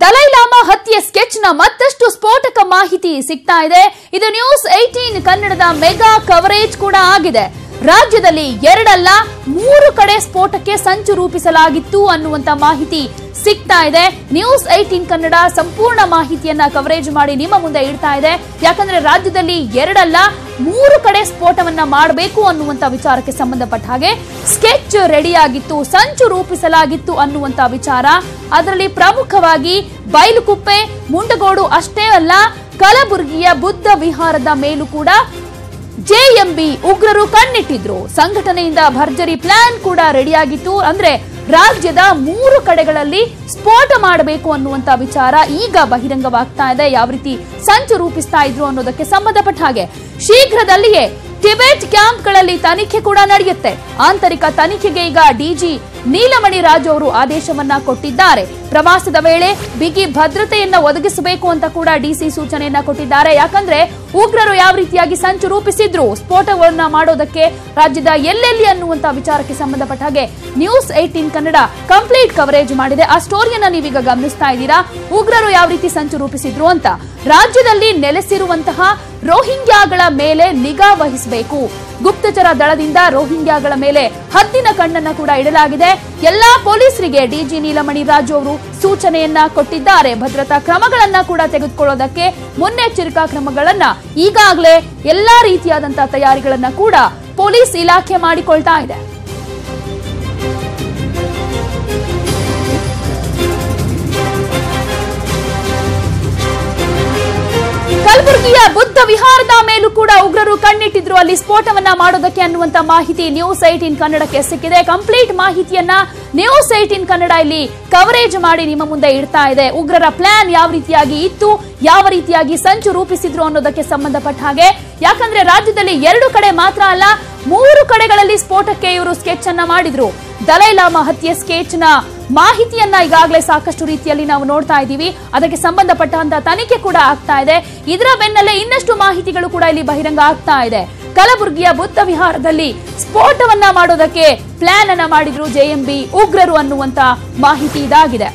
Dalai llama ಹತ್ಯೆ ಸ್ಕೆಚ್ನ ಮತ್ತಷ್ಟು ಸ್ಫೋಟಕ ಮಾಹಿತಿ ಸಿಗ್ತಾ ಇದೆ. ಇದು ನ್ಯೂಸ್ 18 ಕನ್ನಡದ ಮೆಗಾ ಕವರೇಜ್ ಕೂಡ ಆಗಿದೆ. ರಾಜ್ಯದಲ್ಲಿ 2 ಅಲ್ಲ 3 ಕಡೆ ಸ್ಫೋಟಕ್ಕೆ ಸಂಚು ರೂಪಿಸಲಾಗಿತ್ತು ಅನ್ನುವಂತ ಮಾಹಿತಿ ಸಿಗ್ತಾ ಇದೆ. ನ್ಯೂಸ್ 18 ಕನ್ನಡ ಸಂಪೂರ್ಣ ಮಾಹಿತಿಯನ್ನ ಕವರೇಜ್ ಮಾಡಿ ನಿಮ್ಮ ಮುಂದೆ ಇಡ್ತಾ ಇದೆ. ಯಾಕಂದ್ರೆ ರಾಜ್ಯದಲ್ಲಿ 2 ಅಲ್ಲ 3 ಕಡೆ ಸ್ಫೋಟವನ್ನ ಮಾಡಬೇಕು ಅನ್ನುವಂತ ವಿಚಾರಕ್ಕೆ ಸಂಬಂಧಪಟ್ಟ ಹಾಗೆ ಸ್ಕೆಚ್ ರೆಡಿಯಾಗಿತ್ತು, ಸಂಚು ರೂಪಿಸಲಾಗಿತ್ತು ಅನ್ನುವಂತ ವಿಚಾರ. ಅದರಲ್ಲಿ ಪ್ರಮುಖವಾಗಿ ಬೈಲುಕುಪ್ಪೆ, ಮುಂಡಗೋಡು ಅಷ್ಟೇ ಅಲ್ಲ, ಕಲಬುರಗಿಯ ಬುದ್ಧ ವಿಹಾರದ ಮೇಲೂ ಕೂಡ ಜೆಎಂಬಿ ಉಗ್ರರು ಕಣ್ಣಿಟ್ಟಿದ್ರು. ಸಂಘಟನೆಯಿಂದ ಭರ್ಜರಿ ಪ್ಲಾನ್ ಕೂಡ ರೆಡಿಯಾಗಿತ್ತು. ಅಂದ್ರೆ ರಾಜ್ಯದ 3 ಕಡೆಗಳಲ್ಲಿ ಸ್ಫೋಟ ಮಾಡಬೇಕು ಅನ್ನುವಂತ ವಿಚಾರ ಈಗ ಬಹಿರಂಗವಾಗ್ತಾ ಇದೆ. ಯಾವ ರೀತಿ ಸಂಚು ರೂಪಿಸ್ತಾ ಇದ್ರು ಅನ್ನೋದಕ್ಕೆ ಸಂಬಂಧಪಟ್ಟ ಹಾಗೆ ಶೀಘ್ರದಲ್ಲಿಯೇ ಟಿಬೆಟ್ ಕ್ಯಾಂಪ್ಗಳಲ್ಲಿ ತನಿಖೆ ಕೂಡ ನಡೆಯುತ್ತೆ. ಆಂತರಿಕ ತನಿಖೆಗೆ ಈಗ ಡಿಜಿ ನೀಲಮಣಿ ರಾಜು ಅವರು ಆದೇಶವನ್ನ ಕೊಟ್ಟಿದ್ದಾರೆ. ಪ್ರವಾಸದ ವೇಳೆ ಬಿಗಿ ಭದ್ರತೆಯನ್ನ ಒದಗಿಸಬೇಕು ಅಂತ ಕೂಡ ಡಿಸಿ ಸೂಚನೆಯನ್ನ ಕೊಟ್ಟಿದ್ದಾರೆ. ಯಾಕಂದ್ರೆ ಉಗ್ರರು ಯಾವ ರೀತಿಯಾಗಿ ಸಂಚು ರೂಪಿಸಿದ್ರು ಸ್ಫೋಟವನ್ನ ಮಾಡೋದಕ್ಕೆ ರಾಜ್ಯದ ಎಲ್ಲೆಲ್ಲಿ ಅನ್ನುವಂತ ವಿಚಾರಕ್ಕೆ ಸಂಬಂಧಪಟ್ಟ ಹಾಗೆ ನ್ಯೂಸ್ 18 ಕನ್ನಡ ಕಂಪ್ಲೀಟ್ ಕವರೇಜ್ ಮಾಡಿದೆ. ಆ ಸ್ಟೋರಿಯನ್ನ ನೀವೀಗ ಗಮನಿಸ್ತಾ ಇದ್ದೀರಾ. ಉಗ್ರರು ಯಾವ ರೀತಿ ಸಂಚು ರೂಪಿಸಿದ್ರು ಅಂತ. ರಾಜ್ಯದಲ್ಲಿ ನೆಲೆಸಿರುವಂತಹ ರೋಹಿಂಗ್ಯಾಗಳ ಮೇಲೆ ನಿಗಾ ವಹಿಸಬೇಕು. ಗುಪ್ತಚರ ದಳದಿಂದ ರೋಹಿಂಗ್ಯಾಗಳ ಮೇಲೆ ಹದ್ದಿನ ಕಣ್ಣನ್ನ ಕೂಡ ಇಡಲಾಗಿದೆ. ಎಲ್ಲಾ ಪೊಲೀಸರಿಗೆ ಡಿಜಿ ನೀಲಮಣಿ ರಾಜು ಅವರು ಸೂಚನೆಯನ್ನ ಕೊಟ್ಟಿದ್ದಾರೆ. ಭದ್ರತಾ ಕ್ರಮಗಳನ್ನ ಕೂಡ ತೆಗೆದುಕೊಳ್ಳೋದಕ್ಕೆ ಮುನ್ನೆಚ್ಚರಿಕಾ ಕ್ರಮಗಳನ್ನ ಈಗಾಗಲೇ ಎಲ್ಲಾ ರೀತಿಯಾದಂತಹ ತಯಾರಿಗಳನ್ನ ಕೂಡ ಪೊಲೀಸ್ ಇಲಾಖೆ ಮಾಡಿಕೊಳ್ತಾ ಇದೆ. ಕಲಬುರಗಿಯ ಬುದ್ಧ ವಿಹಾರದ ಮೇಲೂ ಕೂಡ ಉಗ್ರರು ಕಣ್ಣಿಟ್ಟಿದ್ರು, ಅಲ್ಲಿ ಸ್ಫೋಟವನ್ನ ಮಾಡೋದಕ್ಕೆ ಅನ್ನುವಂತ ಮಾಹಿತಿ ನ್ಯೂಸ್ 18 ಕನ್ನಡಕ್ಕೆ ಸಿಕ್ಕಿದೆ. ಕಂಪ್ಲೀಟ್ ಮಾಹಿತಿಯನ್ನ ನ್ಯೂಸ್ 18 ಕನ್ನಡ ಇಲ್ಲಿ ಕವರೇಜ್ ಮಾಡಿ ನಿಮ್ಮ ಮುಂದೆ ಇಡ್ತಾ ಇದೆ. ಉಗ್ರರ ಪ್ಲಾನ್ ಯಾವ ರೀತಿಯಾಗಿ ಇತ್ತು, ಯಾವ ರೀತಿಯಾಗಿ ಸಂಚು ರೂಪಿಸಿದ್ರು ಅನ್ನೋದಕ್ಕೆ ಸಂಬಂಧಪಟ್ಟ ಹಾಗೆ. ಯಾಕಂದ್ರೆ ರಾಜ್ಯದಲ್ಲಿ 2 ಕಡೆ ಮಾತ್ರ ಅಲ್ಲ 3 ಕಡೆಗಳಲ್ಲಿ ಸ್ಫೋಟಕ್ಕೆ ಇವರು ಸ್ಕೆಚ್ ಅನ್ನ ಮಾಡಿದ್ರು. ದಲೈ ಲಾಮಾ ಹತ್ಯೆ ಸ್ಕೆಚ್ನ ಮಾಹಿತಿಯನ್ನ ಈಗಾಗಲೇ ಸಾಕಷ್ಟು ರೀತಿಯಲ್ಲಿ ನಾವು ನೋಡ್ತಾ ಇದ್ದೀವಿ. ಅದಕ್ಕೆ ಸಂಬಂಧಪಟ್ಟಂತ ತನಿಖೆ ಕೂಡ ಆಗ್ತಾ ಇದೆ. ಇದರ ಬೆನ್ನಲ್ಲೇ ಇನ್ನಷ್ಟು ಮಾಹಿತಿಗಳು ಕೂಡ ಇಲ್ಲಿ ಬಹಿರಂಗ ಆಗ್ತಾ ಇದೆ. ಕಲಬುರಗಿಯ ಬುದ್ಧ ವಿಹಾರದಲ್ಲಿ ಸ್ಫೋಟವನ್ನ ಮಾಡೋದಕ್ಕೆ ಪ್ಲಾನ್ ಅನ್ನ ಮಾಡಿದ್ರು ಜೆಎಂಬಿ ಉಗ್ರರು ಅನ್ನುವಂತ ಮಾಹಿತಿ ಇದಾಗಿದೆ.